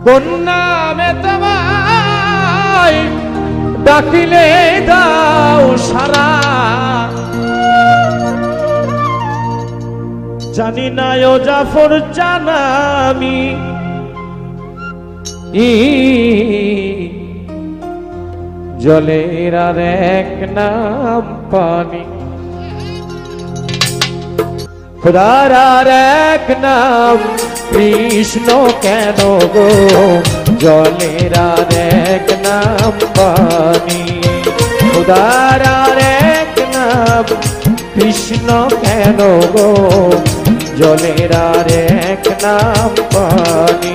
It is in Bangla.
কোন নামে তোমায় ডাকিলে দাও সারা, জানি না ও জাফর জানামি জলের আর এক নাম পানি, খোদার আর এক নাম কৃষ্ণ কেন গো, জলের আর এক নাম পানি, খোদার আর এক নাম কৃষ্ণ কেন গো, জলের আর এক নাম পানি।